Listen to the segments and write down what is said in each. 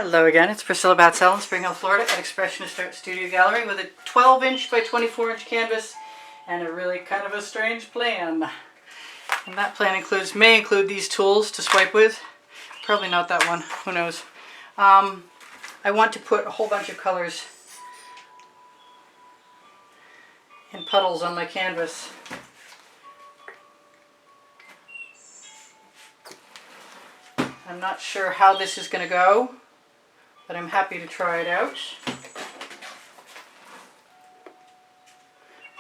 Hello again, it's Priscilla Batzell in Spring Hill, Florida at Expressionist Art Studio Gallery with a 12-inch by 24-inch canvas and a really kind of a strange plan. And that plan may include these tools to swipe with. Probably not that one, who knows. I want to put a whole bunch of colors in puddles on my canvas. I'm not sure how this is going to go, but I'm happy to try it out.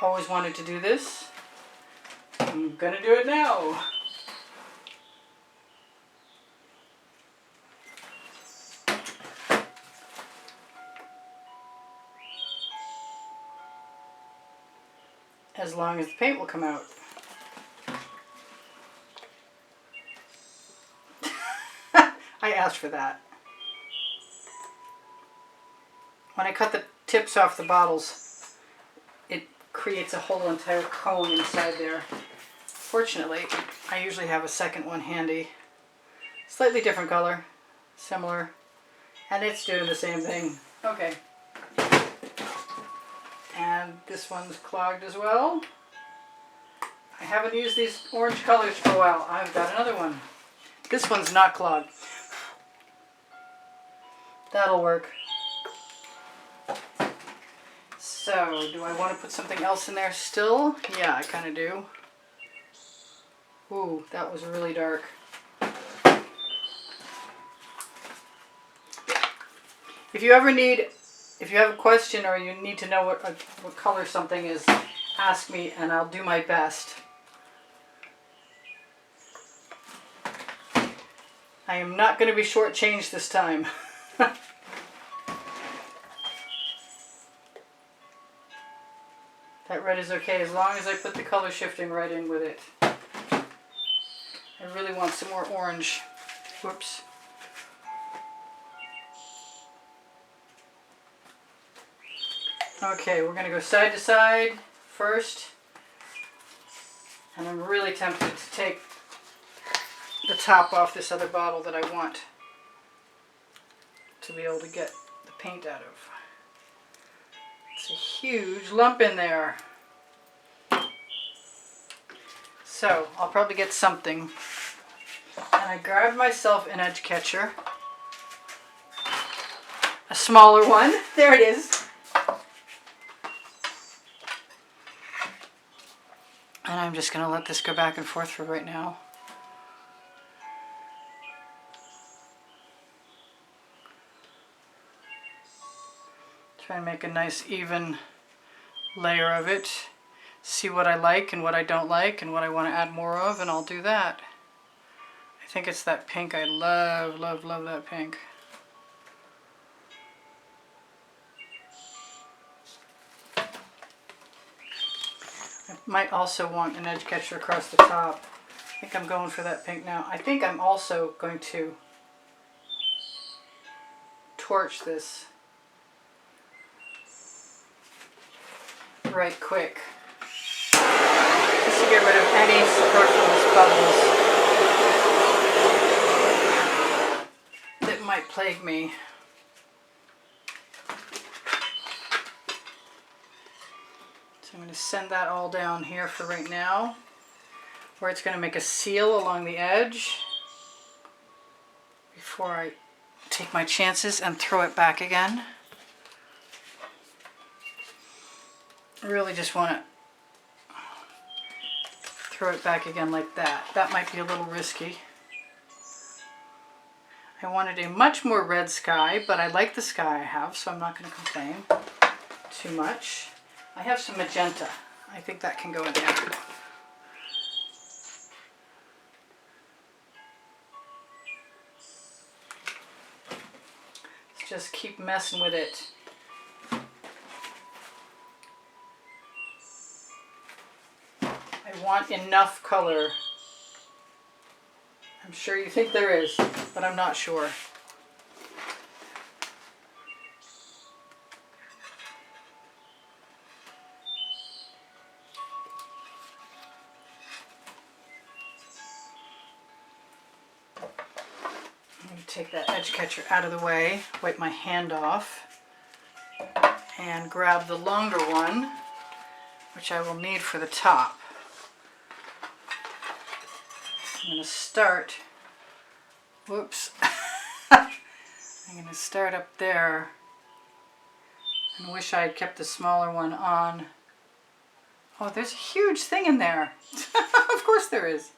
Always wanted to do this. I'm going to do it now. As long as the paint will come out. I asked for that. When I cut the tips off the bottles, it creates a whole entire cone inside there. Fortunately, I usually have a second one handy. Slightly different color, similar, and it's doing the same thing. Okay. And this one's clogged as well. I haven't used these orange colors for a while. I've got another one. This one's not clogged. That'll work. So, do I want to put something else in there still? Yeah, I kind of do. Ooh, that was really dark. If you have a question or you need to know what color something is, ask me and I'll do my best. I am not going to be shortchanged this time. That red is okay as long as I put the color shifting right in with it. I really want some more orange. Whoops. Okay, we're going to go side to side first. And I'm really tempted to take the top off this other bottle that I want to be able to get the paint out of. It's a huge lump in there. So, I'll probably get something. And I grabbed myself an edge catcher. A smaller one. There it is. And I'm just going to let this go back and forth for right now. Try and make a nice even layer of it. See what I like and what I don't like and what I want to add more of, and I'll do that. I think it's that pink. I love, love, love that pink. I might also want an edge catcher across the top. I think I'm going for that pink now. I think I'm also going to torch this right quick, just to get rid of any superfluous bubbles that might plague me. So I'm going to send that all down here for right now, where it's going to make a seal along the edge before I take my chances and throw it back again. I really just want to throw it back again like that. That might be a little risky. I wanted a much more red sky, but I like the sky I have, so I'm not going to complain too much. I have some magenta. I think that can go in there. Let's just keep messing with it. I want enough color. I'm sure you think there is, but I'm not sure. take that edge catcher out of the way, wipe my hand off, and grab the longer one, which I will need for the top. I'm going to start, whoops, I'm going to start up there and wish I had kept the smaller one on. Oh, there's a huge thing in there. Of course there is.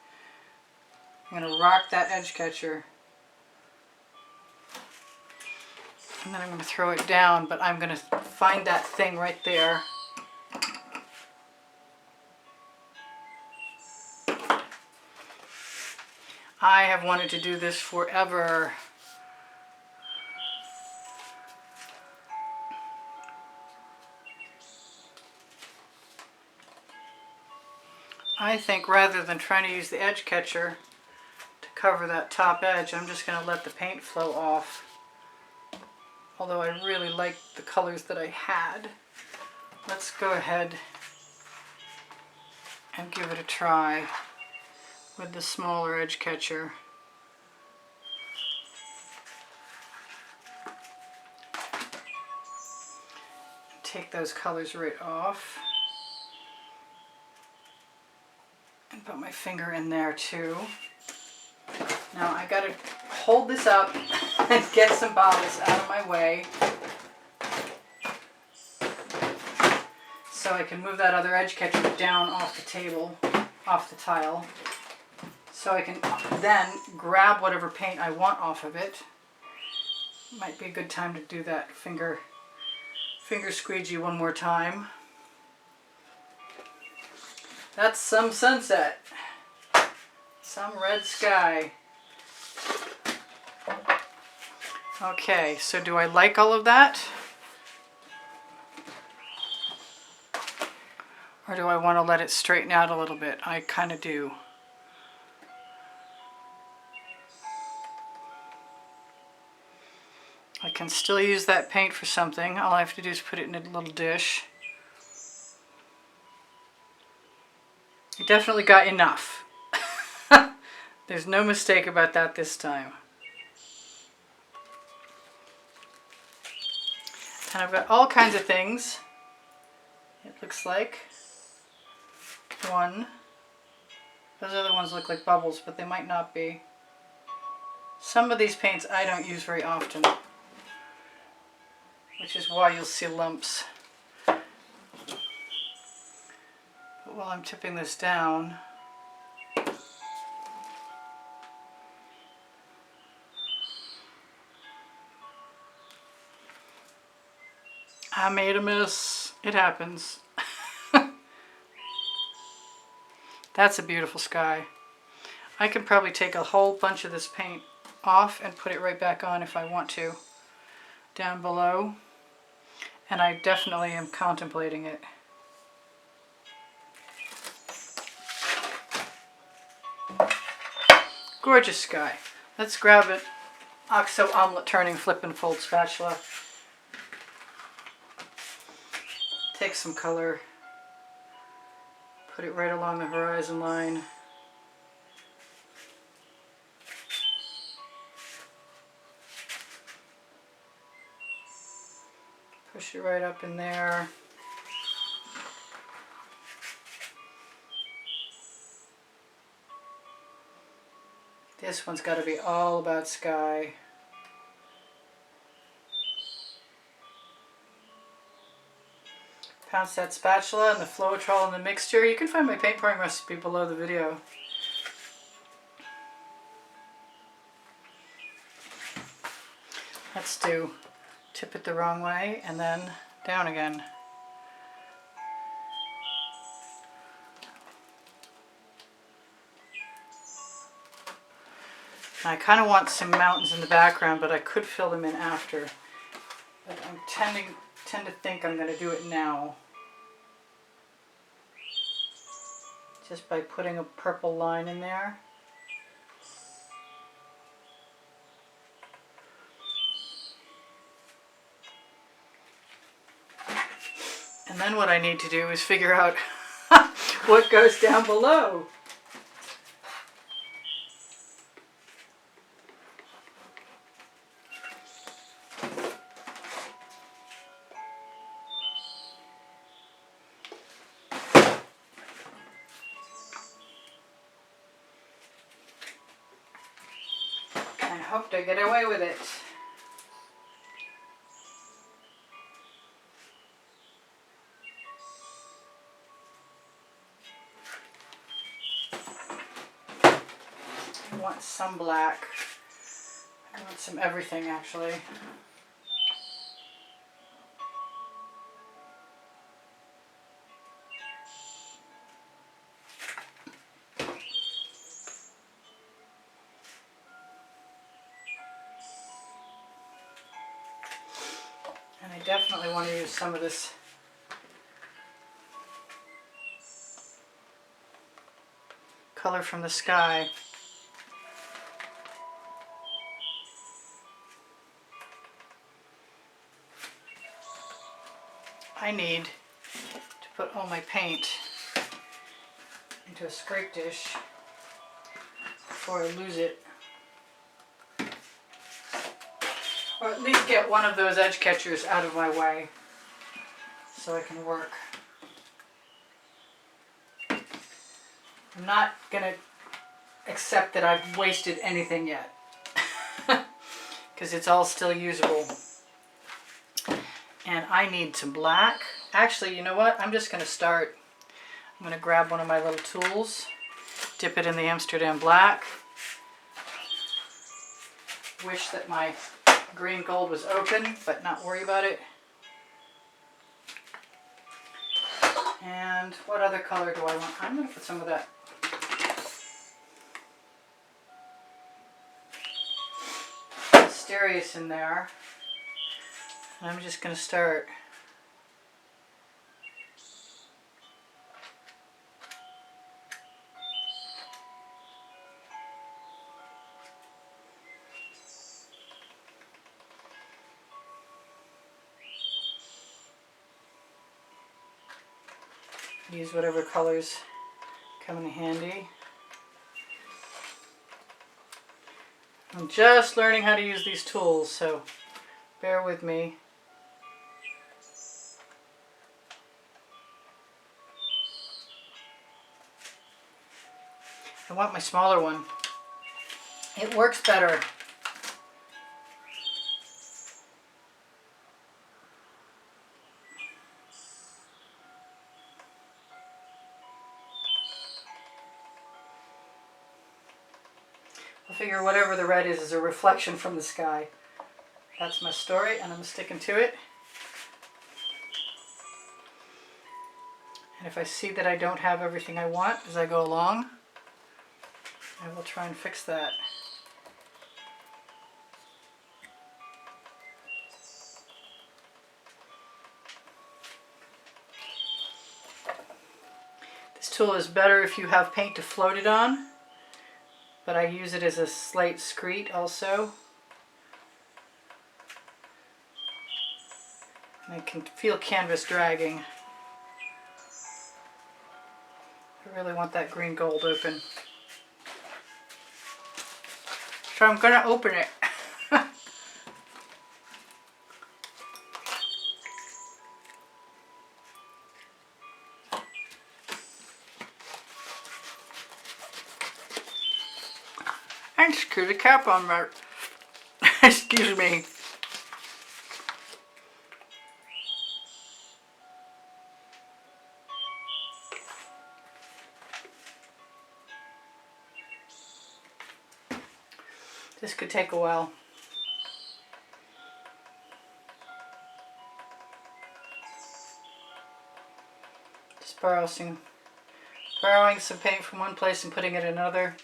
I'm going to rock that edge catcher. And then I'm going to throw it down, but I'm going to find that thing right there. I have wanted to do this forever. I think rather than trying to use the edge catcher to cover that top edge, I'm just going to let the paint flow off. Although I really like the colors that I had. Let's go ahead and give it a try with the smaller edge catcher. Take those colors right off. And put my finger in there too. Now I gotta hold this up and get some bottles out of my way so I can move that other edge catcher down off the table, off the tile, so I can then grab whatever paint I want off of it. Might be a good time to do that finger squeegee one more time. That's some sunset. Some red sky. Okay, so do I like all of that? Or do I want to let it straighten out a little bit? I kind of do. I can still use that paint for something. All I have to do is put it in a little dish. I definitely got enough. There's no mistake about that this time. And I've got all kinds of things. It looks like one. Those other ones look like bubbles, but they might not be. Some of these paints I don't use very often, which is why you'll see lumps. But while I'm tipping this down, I made a mess. It happens. That's a beautiful sky. I can probably take a whole bunch of this paint off and put it right back on if I want to, down below. And I definitely am contemplating it. Gorgeous sky. Let's grab an OXO omelet turning flip and fold spatula. Take some color, put it right along the horizon line. Push it right up in there. This one's got to be all about sky. Pounce that spatula and the Floetrol in the mixture. You can find my paint pouring recipe below the video. Let's do tip it the wrong way and then down again. I kind of want some mountains in the background, but I could fill them in after. But I tend to think I'm going to do it now. Just by putting a purple line in there. And then what I need to do is figure out what goes down below. hoped I'd get away with it. I want some black. I want some everything actually. And I definitely want to use some of this color from the sky. I need to put all my paint into a scrape dish before I lose it. Or at least get one of those edge catchers out of my way so I can work. I'm not going to accept that I've wasted anything yet because it's all still usable. And I need some black. Actually, you know what? I'm just going to start. I'm going to grab one of my little tools, dip it in the Amsterdam black. Wish that my green gold was open, but not worry about it. And what other color do I want? I'm going to put some of that Mysterious in there. And I'm just going to start use whatever colors come in handy. I'm just learning how to use these tools, so bear with me. I want my smaller one. It works better. I figure whatever the red is a reflection from the sky. That's my story, and I'm sticking to it. And if I see that I don't have everything I want as I go along, I will try and fix that. This tool is better if you have paint to float it on, but I use it as a slate screed also. And I can feel canvas dragging. I really want that green gold open. So I'm going to open it. And screw the cap on my... Excuse me. This could take a while. Just borrowing some paint from one place and putting it in another.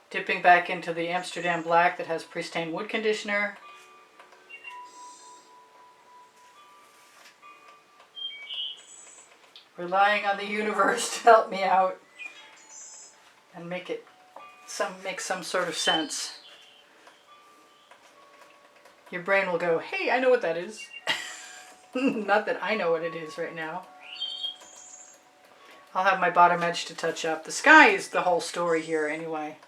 Dipping back into the Amsterdam black that has pre-stained wood conditioner. Relying on the universe to help me out and make some sort of sense. Your brain will go, hey, I know what that is. Not that I know what it is right now. I'll have my bottom edge to touch up. The sky is the whole story here anyway.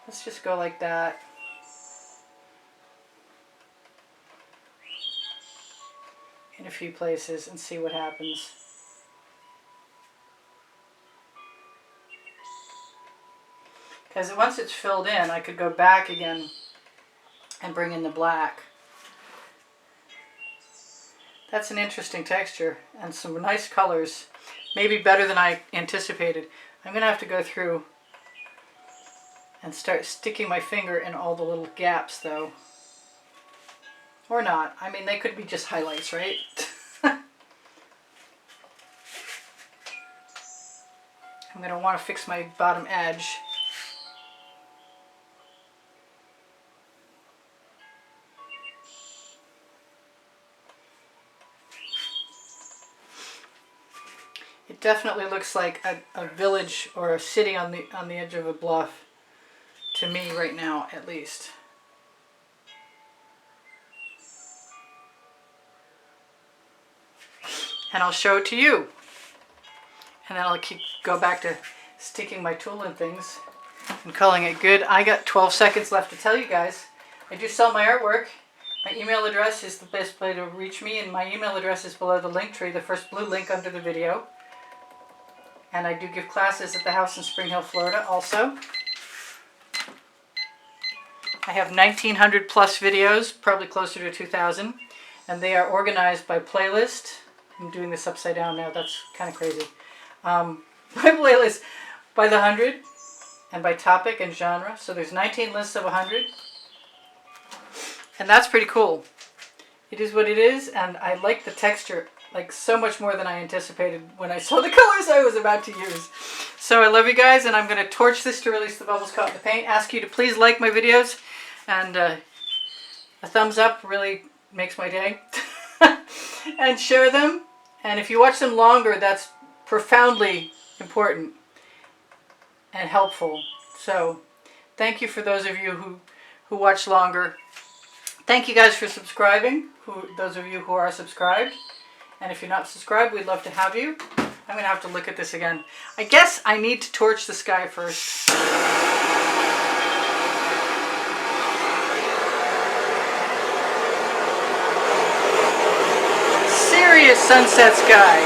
Let's just go like that. In a few places and see what happens. Because once it's filled in, I could go back again and bring in the black. That's an interesting texture and some nice colors. Maybe better than I anticipated. I'm going to have to go through and start sticking my finger in all the little gaps though. Or not. I mean, they could be just highlights, right? I'm going to want to fix my bottom edge. It definitely looks like a village or a city on the edge of a bluff to me right now, at least. And I'll show it to you. And then I'll go back to sticking my tool in things and calling it good. I got 12 seconds left to tell you guys. I do sell my artwork. My email address is the best way to reach me, and my email address is below the link tree, the first blue link under the video. And I do give classes at the house in Spring Hill, Florida also. I have 1,900 plus videos, probably closer to 2,000. And they are organized by playlist. I'm doing this upside down now, that's kind of crazy. My playlist by the 100 and by topic and genre. So there's 19 lists of 100. And that's pretty cool. It is what it is, and I like the texture like so much more than I anticipated when I saw the colors I was about to use. So I love you guys, and I'm going to torch this to release the bubbles caught in the paint. Ask you to please like my videos, and a thumbs up really makes my day. And share them. And if you watch them longer, that's profoundly important and helpful. So thank you for those of you who watch longer. Thank you guys for subscribing, those of you who are subscribed. And if you're not subscribed, we'd love to have you. I'm going to have to look at this again. I guess I need to torch the sky first. Serious sunset sky.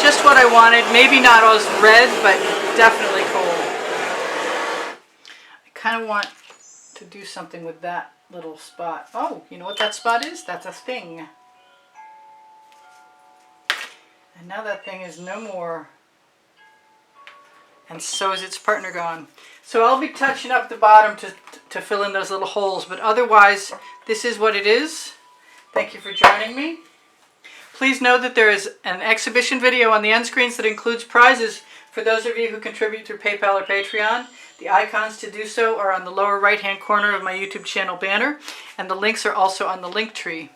Just what I wanted. Maybe not as red, but definitely cool. I kind of want to do something with that little spot. Oh, you know what that spot is? That's a thing. And now that thing is no more. And so is its partner gone. So I'll be touching up the bottom to fill in those little holes. But otherwise, this is what it is. Thank you for joining me. Please know that there is an exhibition video on the end screens that includes prizes for those of you who contribute through PayPal or Patreon. The icons to do so are on the lower right-hand corner of my YouTube channel banner. And the links are also on the link tree,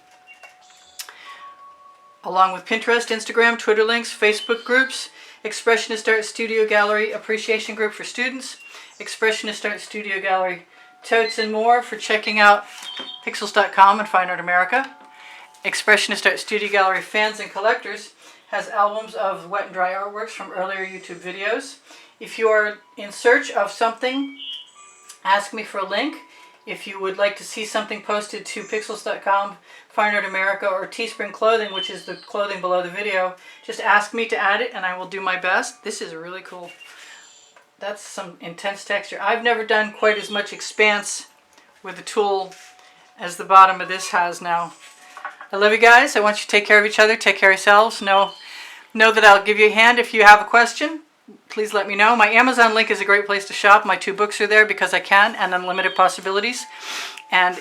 along with Pinterest, Instagram, Twitter links, Facebook groups, Expressionist Art Studio Gallery Appreciation Group for students, Expressionist Art Studio Gallery totes and more for checking out pixels.com and Fine Art America. Expressionist Art Studio Gallery fans and collectors has albums of wet and dry artworks from earlier YouTube videos. If you are in search of something, ask me for a link. If you would like to see something posted to pixels.com, Fine Art America, or Teespring Clothing, which is the clothing below the video, just ask me to add it and I will do my best. This is really cool. That's some intense texture. I've never done quite as much expanse with the tool as the bottom of this has now. I love you guys. I want you to take care of each other. Take care of yourselves. Know that I'll give you a hand if you have a question. Please let me know. My Amazon link is a great place to shop. My 2 books are there because I can, and Unlimited Possibilities. And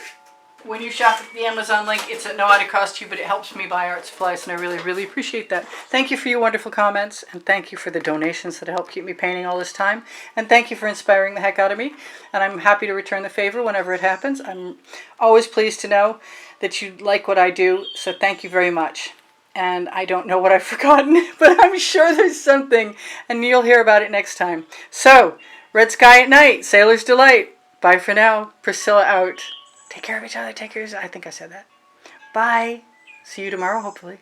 when you shop at the Amazon link, it's at no added cost to you, but it helps me buy art supplies, and I really, really appreciate that. Thank you for your wonderful comments, and thank you for the donations that help keep me painting all this time. And thank you for inspiring the heck out of me. And I'm happy to return the favor whenever it happens. I'm always pleased to know that you like what I do, so thank you very much. And I don't know what I've forgotten, but I'm sure there's something, and you'll hear about it next time. So, red sky at night, sailor's delight. Bye for now. Priscilla out. Take care of each other. Take care of yourself. I think I said that. Bye. See you tomorrow, hopefully.